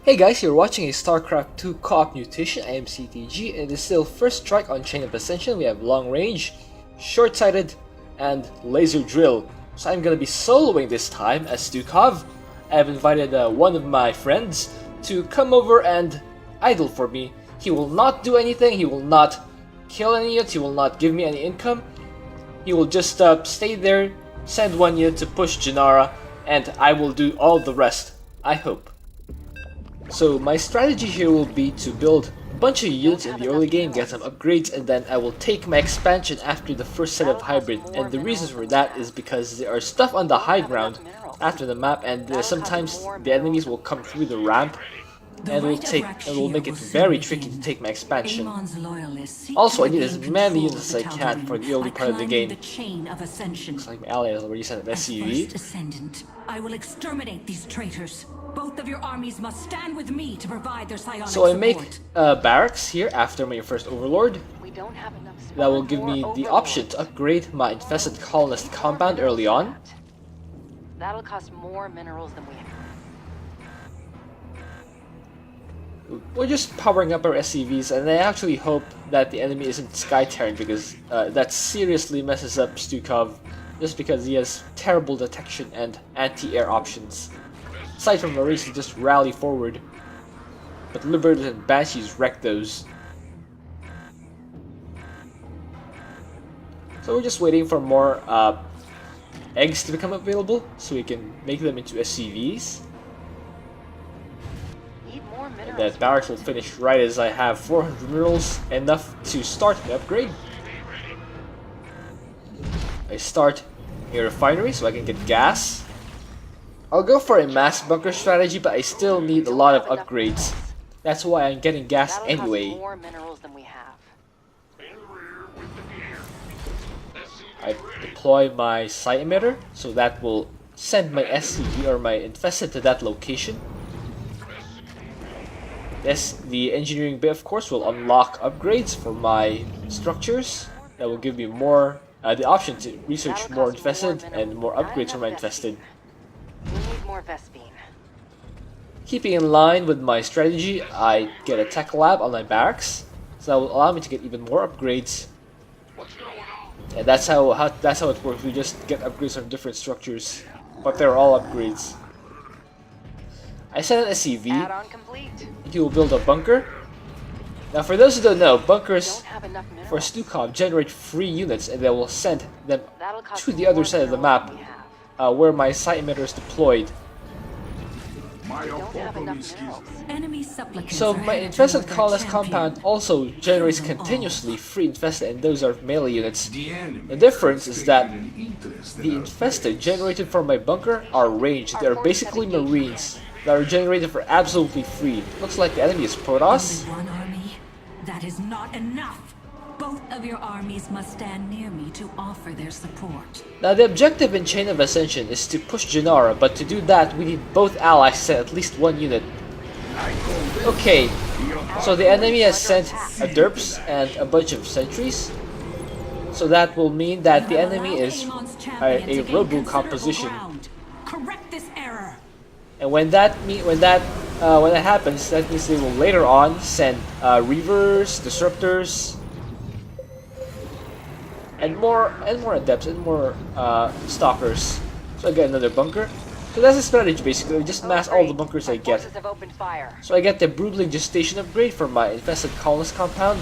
Hey guys, you're watching a Starcraft 2 co-op Mutation. I am CTG, and it is still first strike on Chain of Ascension. We have long range, short-sighted, and laser drill. So I'm gonna be soloing this time as Stukov. I have invited one of my friends to come over and idle for me. He will not do anything, he will not kill any units, he will not give me any income. He will just stay there, send one unit to push Janara, and I will do all the rest, I hope. So my strategy here will be to build a bunch of units in the early game, get some upgrades, and then I will take my expansion after the first set of hybrid. And the reason for that is because there are stuff on the high ground after the map, and sometimes the enemies will come through the ramp and will make it very tricky to take my expansion. Also, I need as many units as I can for the early part of the game. Looks like my ally has already sent an SCV. I will exterminate these traitors. Both of your armies must stand with me to provide their psionic So I make support. barracks here after my first overlord. That will give me the option to upgrade my infested colonist compound early on. That'll cost more minerals than we have. We're just powering up our SCVs, and I actually hope that the enemy isn't Sky Terran, because that seriously messes up Stukov, just because he has terrible detection and anti-air options. Aside from Marines to just rally forward, but Liberators and Banshees wreck those. So we're just waiting for more eggs to become available, so we can make them into SCVs. And that barracks will finish right as I have 400 minerals, enough to start the upgrade. I start a refinery so I can get gas. I'll go for a mass bunker strategy, but I still need a lot of upgrades. That's why I'm getting gas anyway. I deploy my psi emitter, so that will send my SCV or my infested to that location. Yes, the engineering bit of course will unlock upgrades for my structures. That will give me more, the option to research more infested and more upgrades for my infested. Keeping in line with my strategy, I get a tech lab on my barracks, so that will allow me to get even more upgrades. And that's how it works. We just get upgrades from different structures, but they're all upgrades. I sent an SCV. He will build a bunker. Now, for those who don't know, bunkers for Stukov generate free units, and they will send them to the other side of the map, where my psi emitter is deployed. So my infested colonist compound also generates continuously free infested, and those are melee units. The difference is that the infested generated from my bunker are ranged. They are basically marines that are generated for absolutely free. Looks like the enemy is Protoss. Only one army? That is not enough. Both of your armies must stand near me to offer their support. Now the objective in Chain of Ascension is to push Janara, but to do that we need both allies to send at least one unit. Okay, so the enemy has sent a derps and a bunch of sentries. So that will mean that the enemy is a robo composition. Correct this error. And when that happens, that means they will later on send reavers, disruptors, and more adepts and more stalkers. So I get another bunker. So that's the strategy basically. I just mass all the bunkers I get. So I get the broodling gestation upgrade for my infested colonist compound.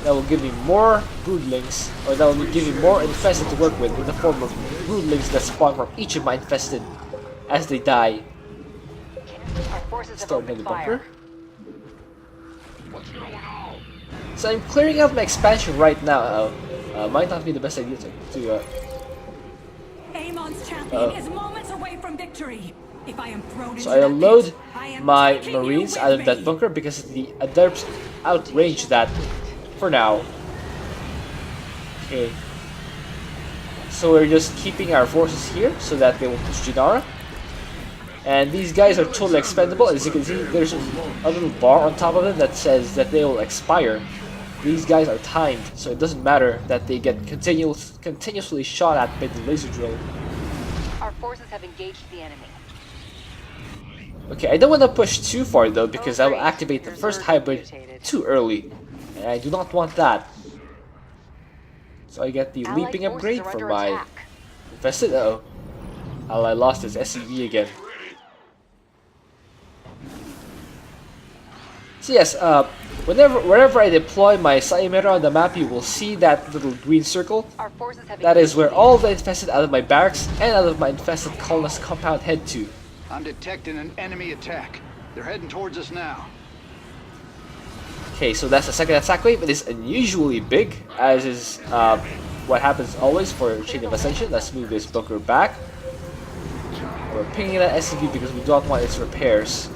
That will give me more broodlings, or that will give me more infested to work with in the form of broodlings that spawn from each of my infested as they die. Start another bunker. So I'm clearing out my expansion right now. Might not be the best idea to Amon's champion is moments away from victory. If I am thrown so I load my marines out of that bunker because the adepts outrange that for now. Okay. So we're just keeping our forces here so that they will push Janara. And these guys are totally expendable. As you can see, there's a little bar on top of them that says that they will expire. These guys are timed, so it doesn't matter that they get continuously shot at by the laser drill. Our forces have engaged the enemy. Okay, I don't want to push too far though, because I will activate the first hybrid too early, and I do not want that. So I get the leaping upgrade for my infested. Uh-oh. Ally lost his SCV again. So yes, wherever I deploy my Saimera on the map, you will see that little green circle. That is where all the infested out of my barracks and out of my infested colonist compound head to. I'm detecting an enemy attack. They're heading towards us now. Okay, so that's the second attack wave. It is unusually big, as is what happens always for Chain of Ascension. Let's move this bunker back. We're pinging that SCV because we don't want its repairs.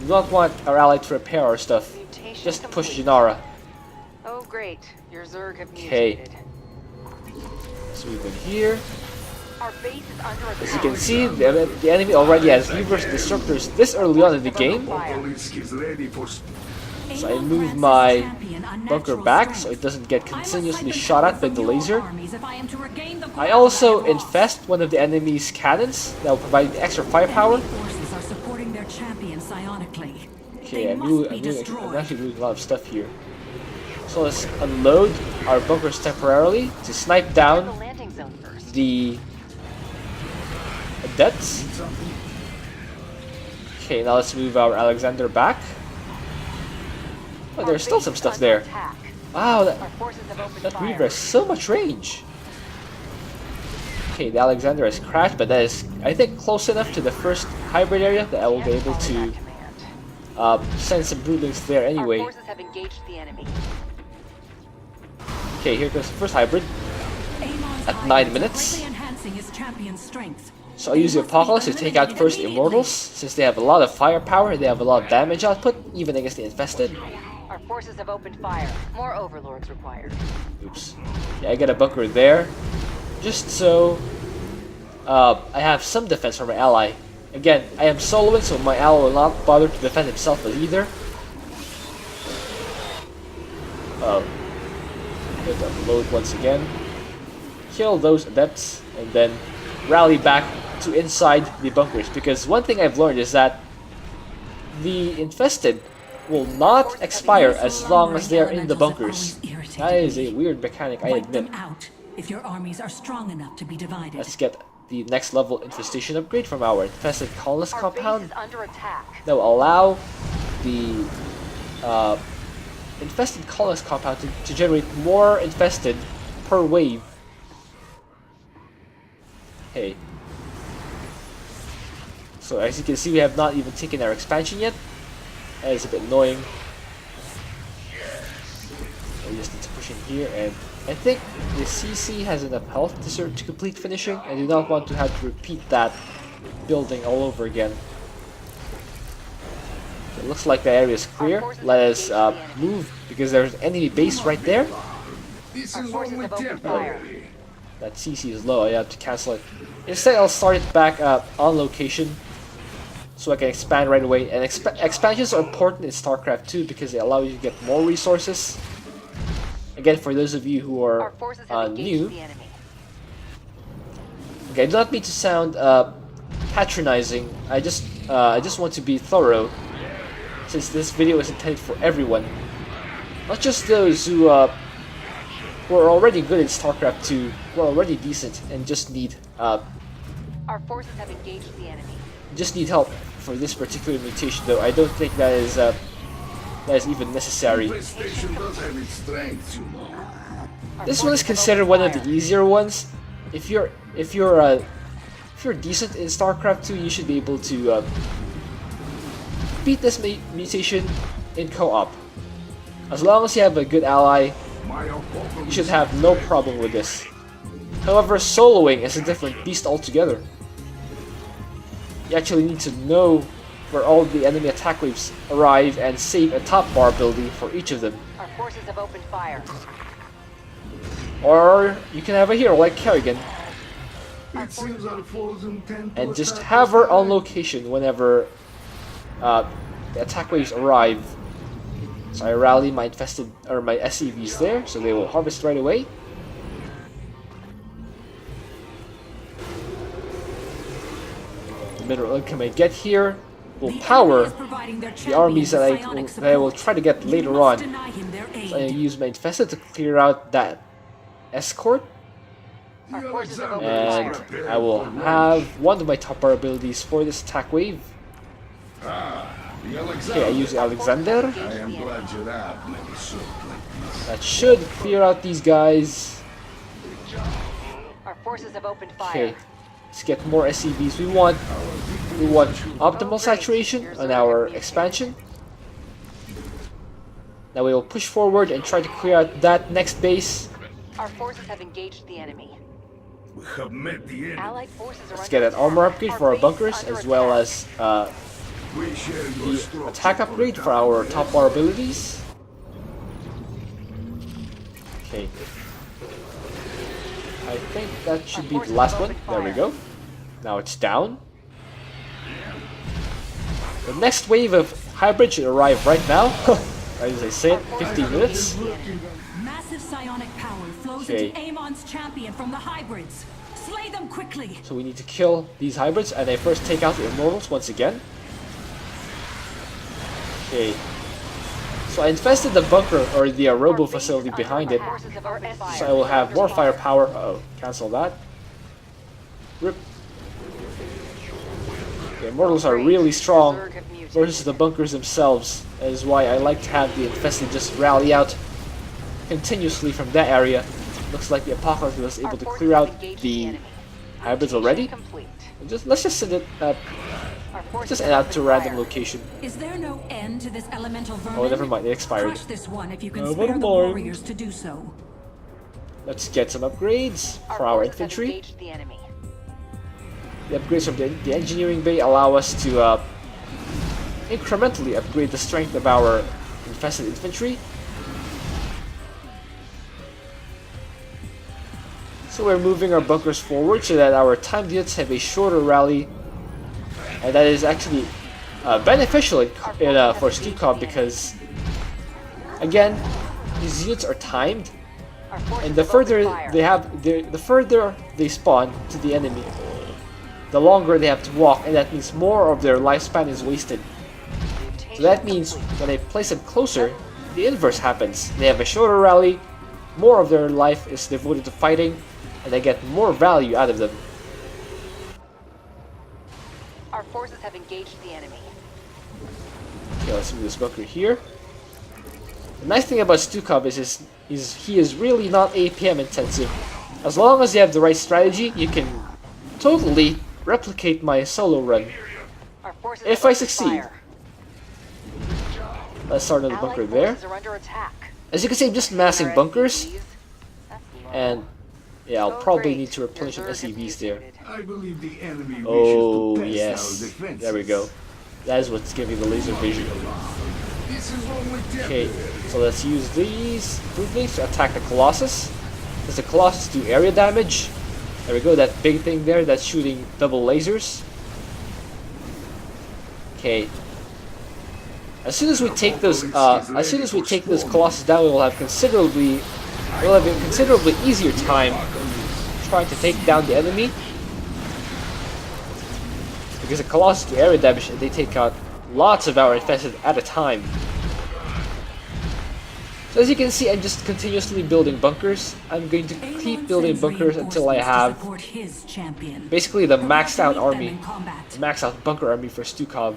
We don't want our ally to repair our stuff. Just push Janara. Oh great, your Zerg have Okay. mutated. So move in here. Our base is under attack. As you can see, the enemy already has Reavers and Destructors this early on in the game. So I move my bunker back so it doesn't get continuously shot at by the laser. I also infest one of the enemy's cannons that will provide extra firepower. Okay, I'm actually doing a lot of stuff here. So let's unload our bunkers temporarily to snipe down The landing zone first. the adepts. Okay, now let's move our Alexander back. Oh, there's still some stuff there. Wow, Our forces have opened that fire. Reaver has so much range. Okay, the Alexander has crashed, but that is, I think, close enough to the first hybrid area that I will be able to send some broodlings there Our anyway. forces have engaged the enemy. Okay, here goes the first hybrid at 9 minutes. So I'll use the Apocalypse to take out first Immortals, since they have a lot of firepower, they have a lot of damage output, even against the infested. Our forces have opened fire. More overlords required. Oops. Yeah, I get a bunker there, just so I have some defense for my ally. Again, I am soloing, so my ally will not bother to defend himself either. Get to unload once again. Kill those adepts, and then rally back to inside the bunkers. Because one thing I've learned is that the infested will not expire as long as they are in the bunkers. That is a weird mechanic, I admit. If your armies are strong enough to be divided. Let's get the next level infestation upgrade from our infested colonist Our base compound. is under attack. That will allow the infested colonist compound to generate more infested per wave. Hey. So as you can see, we have not even taken our expansion yet. That is a bit annoying. We just need to push in here, and I think the CC has enough health to complete finishing. I do not want to have to repeat that building all over again. It looks like the area is clear. Let us move, because there's an enemy base right there. Our forces have opened fire. That CC is low, I have to cancel it. Instead, I'll start it back on location, so I can expand right away. And expansions are important in Starcraft 2 because they allow you to get more resources. Again, for those of you who Our are forces have engaged new, the enemy. okay, I do not mean to sound patronizing. I just want to be thorough, since this video is intended for everyone, not just those who are already good in Starcraft 2, who are already decent and just need Our forces have engaged the enemy. help for this particular mutation. Though I don't think that is even necessary. PlayStation does have its strengths, you know. This one is considered one of the easier ones. If you're decent in Starcraft 2, you should be able to beat this mutation in co-op. As long as you have a good ally, you should have no problem with this. However, soloing is a different beast altogether. You actually need to know where all the enemy attack waves arrive and save a top bar building for each of them. Our forces have opened fire. Or you can have a hero like Kerrigan It seems our foes intend to and just attack have us her on now. location whenever the attack waves arrive. So I rally my infested or my SCVs there, so they will harvest right away. The mineral income I get here will power the armies that I will try to get later on. So I use my infested to clear out that escort, Our forces have opened and fire. I will have one of my top power abilities for this attack wave. The Okay, I use Alexander. I am glad you're out, maybe so like That should clear out these guys. Our forces have opened fire. Okay, let's get more SCVs. We want optimal saturation on our expansion. Now we will push forward and try to clear out that next base. Our forces have engaged the enemy. we have met the end. Allied forces are Let's under get an attack. armor upgrade for our base is bunkers, under as well attack. as We share your the structure attack for upgrade a for our top power abilities. Okay. I think that should be the last one. There we go. Now it's down. The next wave of hybrid should arrive right now. As I said, 15 minutes. Massive psionic power flows Okay. into Amon's champion from the hybrids. Slay them quickly. So we need to kill these hybrids, and I first take out the immortals once again. Okay. So I infested the bunker, or the robo facility behind it, Our forces have opened fire. so I will have more firepower. Uh-oh, cancel that. Rip. The immortals are really strong versus the bunkers themselves. That is why I like to have the infested just rally out continuously from that area. Looks like the Apocalypse was able to clear out the hybrids already. Complete. Let's just send it Our forces just have add to a opened random fire. location. Is there no end to this elemental vermin? Oh, never mind, it expired. Crush this one if you can Never spare the mind. warriors to do so. Let's get some upgrades for our forces have infantry. engaged the enemy. The upgrades from the engineering bay allow us to incrementally upgrade the strength of our infested infantry. So we're moving our bunkers forward so that our timed units have a shorter rally, and that is actually beneficial for Stukov because, again, these units are timed, Our forces and the have further opened fire. they have, the further they spawn to the enemy, the longer they have to walk, and that means more of their lifespan is wasted. So that means when I place them closer, the inverse happens. They have a shorter rally, more of their life is devoted to fighting, and I get more value out of them. Our forces have engaged the enemy. Okay, let's move this bunker here. The nice thing about Stukov is he is really not APM intensive. As long as you have the right strategy, you can totally replicate my solo run. Our forces If have I opened succeed. fire. Let's start another Allied bunker there. forces are under attack. As you can see, I'm just massing Our bunkers, SCVs. That's low. and yeah, I'll Oh, probably great. need to replenish some Your Zerg SCVs is there. mutated. I believe the enemy Oh wishes to test yes, our defenses. there we go. That is what's giving the laser vision. This is only Okay, temporary. so let's use these things to attack the Colossus. Does the Colossus do area damage? There we go, that big thing there that's shooting double lasers. Okay. As soon as we take those Colossus down, we'll have a considerably easier time trying to take down the enemy. Because the Colossus do area damage and they take out lots of our infested at a time. So as you can see, I'm just continuously building bunkers. I'm going to keep Amon building sends bunkers until I reinforcements to have support his champion. basically the Perhaps maxed out meet them army, in combat. the maxed out bunker army for Stukov.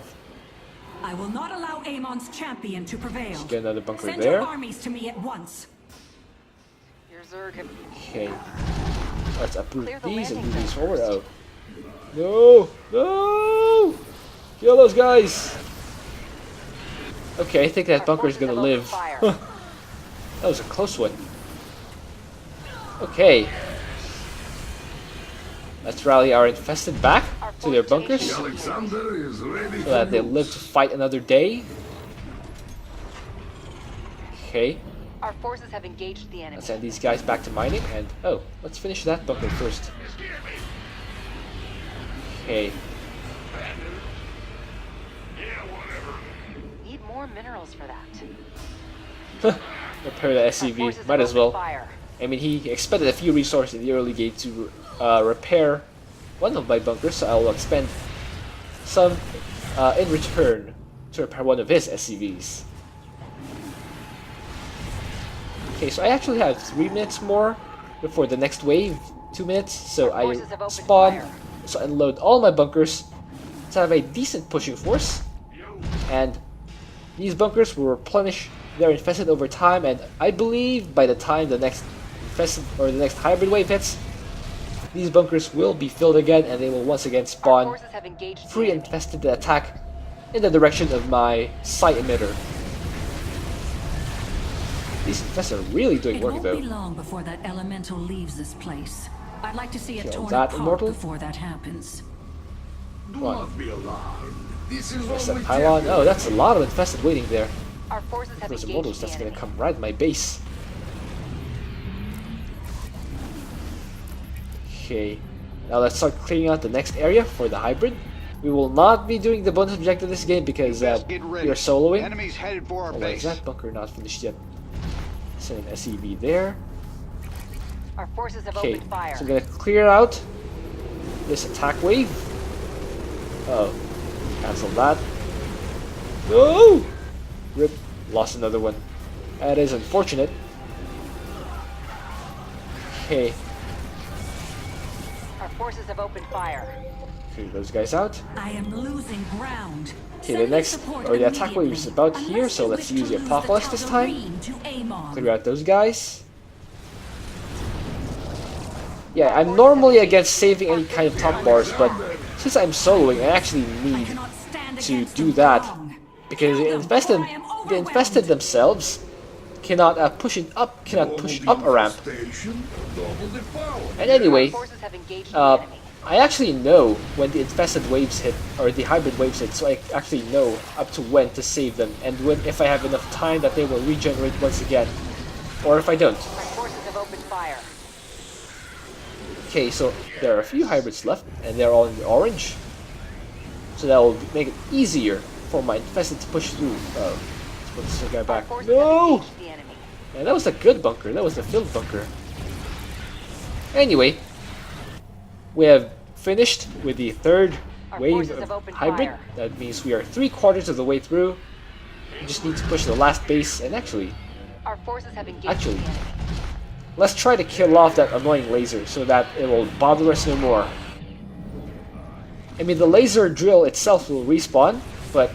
I will not allow Amon's champion to prevail. Get another bunker Send there. your armies to me at once. Your Zerg have... Okay. Let's uproot Clear the these and landing move these zone forward. first. Oh. No! No! Kill those guys! Okay, I think that Our bunker is forces gonna have opened live. fire. That was a close one. Okay. Let's rally our infested back to their bunkers The Alexander is ready so that they for live to fight another day. Okay, Our forces have engaged the enemy. let's send these guys back to mining and oh, let's finish that bunker first. Okay, Need more minerals for that. repair the Our SCV, forces might have as well. opened fire. I mean, he expended a few resources in the early game to repair one of my bunkers, so I'll expend some in return to repair one of his SCVs. Okay, so I actually have 3 minutes more before the next wave. 2 minutes, so I spawn, so unload all my bunkers to have a decent pushing force, and these bunkers will replenish their infested over time, and I believe by the time the next infested or the next hybrid wave hits, these bunkers will be filled again, and they will once again spawn free infested to attack in the direction of my sight emitter. These infested are really doing work though. It won't be long before that elemental leaves this place. I'd like to see it Kill torn that apart immortal. before that happens. Do What? not be alarmed. This is There's only that pylon. temporary. Oh, that's a lot of infested waiting there. Our forces have Those engaged immortals, the that's gonna enemy. come right at my base. Okay, now let's start clearing out the next area for the hybrid. We will not be doing the bonus objective this game because Best get ready. we are soloing. Enemies headed for our Oh, wait, base. is that bunker not finished yet? Send an SCV there. Our forces have Okay, opened fire. so I'm gonna clear out this attack wave. Oh, cancel that. No! Rip, lost another one. That is unfortunate. Okay, Our forces have opened fire. clear those guys out. I am losing ground. Okay, Send the me next, support or the attack wave is immediately, about here, unless so you let's wish use to the lose Apocalypse this time. Tal'Darim to aim on. Clear out those guys. Yeah, I'm normally against saving any kind of top bars, but since I'm soloing, I actually I need cannot stand to against do the that wrong. because Kill the them, infested, or I am the infested overwhelmed. themselves cannot push up a ramp. Infestation, double the power. And anyway, Our forces have engaged the uh, enemy. I actually know when the infested waves hit, or the hybrid waves hit, so I actually know up to when to save them, and when if I have enough time that they will regenerate once again, or if I don't. Our forces have opened fire. Okay, so there are a few hybrids left, and they're all in the orange, so that will make it easier for my infested to push through. Let's put this guy Our back. forces have No! engaged the enemy. Yeah, that was a good bunker. That was the filled bunker. Anyway, we have finished with the third Our wave forces of have opened hybrid. fire. That means we are 3/4 of the way through. We just need to push the last base, and actually, Our forces have engaged Actually- the enemy. let's try to kill off that annoying laser so that it will bother us no more. I mean, the laser drill itself will respawn, but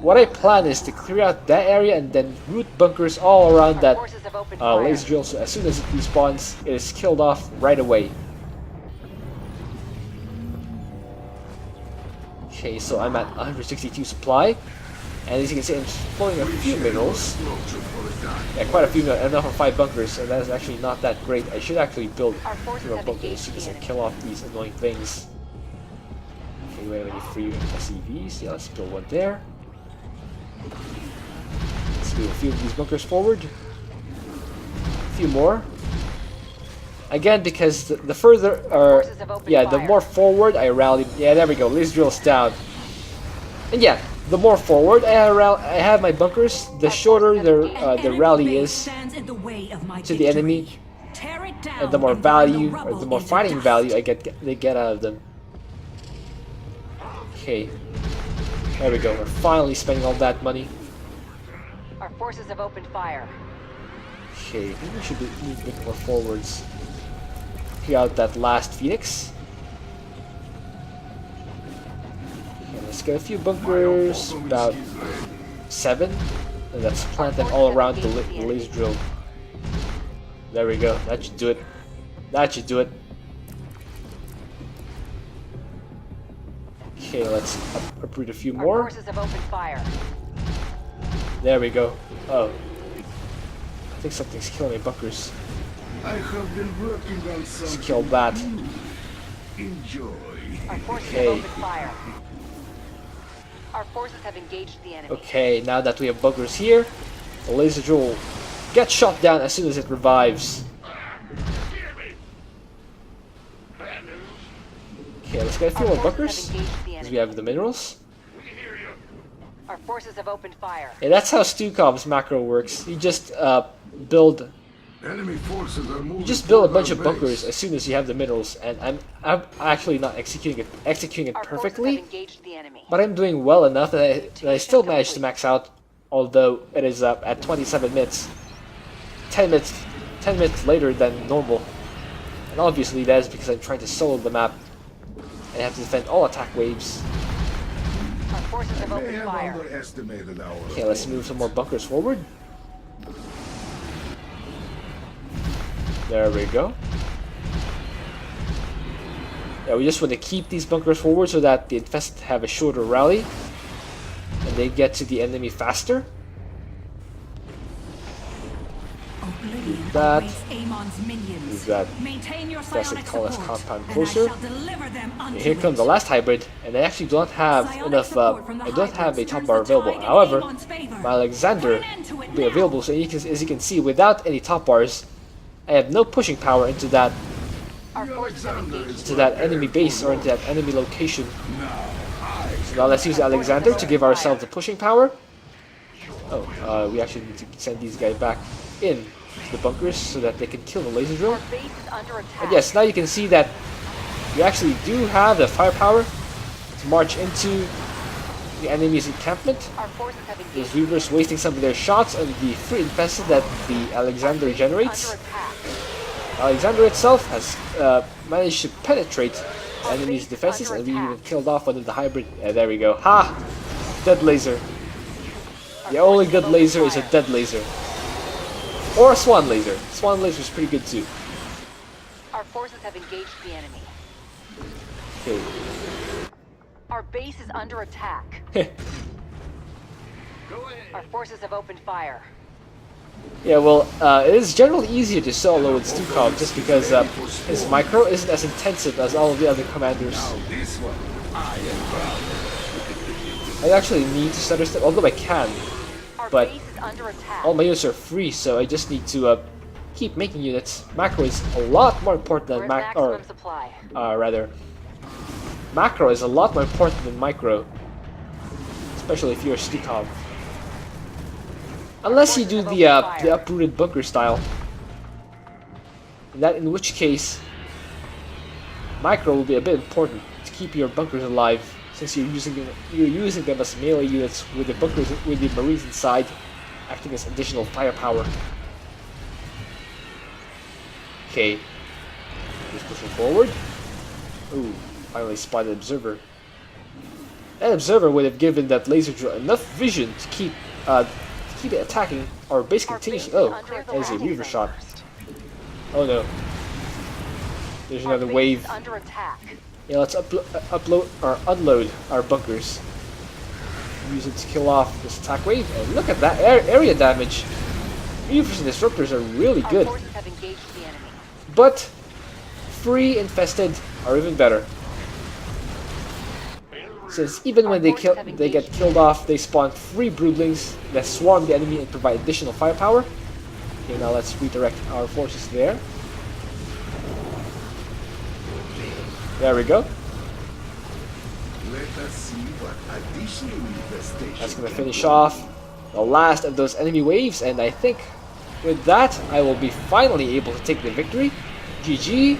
what I plan is to clear out that area and then root bunkers all around Our that forces have opened fire. laser drill, so as soon as it respawns, it is killed off right away. Okay, so I'm at 162 supply, and as you can see, I'm pulling a few minerals. Explosion for a time. Yeah, quite a few minerals, enough for 5 bunkers, and that is actually not that great. I should actually build Our forces more have bunkers engaged as soon as the I enemy. kill off these annoying things. Okay, do we have any free SCVs? Yeah, let's build one there. Let's do a few of these bunkers forward. A few more. Again, because the further, or Forces have opened yeah, the fire. more forward I rally, yeah, there we go. Laser drill's down. And yeah, the more forward I have my bunkers, the shorter An the enemy rally base is stands in the way of my to the enemy, victory. Tear it down and the more and grind value, or rubble the more into fighting dust. value they get out of them. Okay, there we go. We're finally spending all that money. Our forces have opened fire. Okay, maybe we should move a bit more forwards. Clear out that last Phoenix. Okay, let's get a few bunkers, about 7, and let's plant them all around the laser drill. There we go. That should do it. That should do it. Okay, let's uproot a few Our more. forces have opened fire. There we go. Oh. I think something's killing my bunkers. I have been working on Let's something. kill that. Enjoy. Our forces Okay. have opened fire. Our forces have engaged the enemy. Okay, now that we have bunkers here, the laser drill will get shot down as soon as it revives. Okay, let's get a few Our more forces bunkers, have engaged the because enemy. we have the minerals. Our forces have opened fire. Yeah, that's how Stukov's macro works. You just build Enemy forces are moving. You just build a toward bunch our of bunkers base. as soon as you have the minerals, and I'm actually not executing it Our forces perfectly, have engaged the enemy. but I'm doing well enough that I still managed to max out, although it is at 27 minutes. 10 minutes later than normal. And obviously that is because I'm trying to solo the map and have to defend all attack waves. Our forces have They opened have fire. underestimated our. Okay, let's move some more bunkers forward. There we go. Yeah, we just want to keep these bunkers forward so that the infested have a shorter rally and they get to the enemy faster. Oblivion that. awaits Amon's minions. Move that Maintain your That's psionic a Colossus support, compound and closer. I shall deliver them And unto here comes the it. last hybrid, and I actually don't have Psionic enough. support from the I don't have a hybrids top turns bar the available. tide in However, Amon's favor. my Alexander Put an end to it will be now. available. So as you can see, without any top bars, I have no pushing power into that Our forces have Alexander engaged is to that prepared enemy for base or war. into that enemy location. I So now let's use Alexander to give ourselves the pushing power. Oh, we actually need to send these guys back in to the bunkers so that they can kill the laser drill. Our base is under attack. And yes, now you can see that you actually do have the firepower to march into the enemy's encampment. Our forces have engaged. Those Reavers wasting some of their shots on the free infested that the Alexander generates. Under attack. Alexander itself has managed to penetrate the enemy's defenses and we even killed off one of the hybrid. There we go. Ha! Dead laser. The only good laser is a dead laser. Or a swan laser. Swan laser is pretty good too. Our forces have engaged the enemy. Okay. Our base is under attack. Our forces have opened fire. Yeah, well, it is generally easier to solo with Stukov just because his micro isn't as intensive as all of the other commanders. This one, I am proud. I actually need to stutter step, although I can. Our But base is under attack. all my units are free, so I just need to keep making units. Macro is a lot more important than Where's maximum supply? macro is a lot more important than micro, especially if you're Stukov. Unless you do the uprooted bunker style, in which case micro will be a bit important to keep your bunkers alive, since you're using them as melee units with the bunkers with the marines inside acting as additional firepower. Okay, just pushing forward. Ooh, finally spotted observer. That observer would have given that laser drill enough vision to keep it attacking our base continuously. Oh, that is a Reaver shot. Oh no. There's another wave. Under attack. Yeah, let's upload or unload our bunkers. Use it to kill off this attack wave. And look at that area damage. Reavers and disruptors are really Our good, forces have engaged the enemy. but free infested are even better. Since even when they get killed off, they spawn free broodlings that swarm the enemy and provide additional firepower. Okay, now let's redirect our forces there. There we go. Let us see what additional infestation. That's gonna finish off the last of those enemy waves, and I think with that, I will be finally able to take the victory. GG.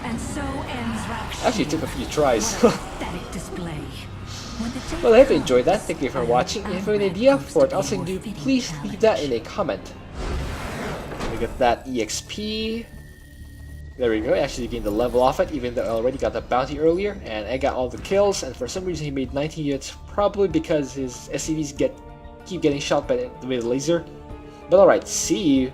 And so ends Rakshi. Actually, it took a few tries. What a pathetic display. When the day Well, I hope you comes, enjoyed that. Thank you for watching. If you have an idea for what else I can do, please leave that in a comment. Let me get that EXP. There we go. I actually gained the level off it, even though I already got the bounty earlier. And I got all the kills, and for some reason he made 19 units, probably because his SCVs keep getting shot by the laser. But alright, see you.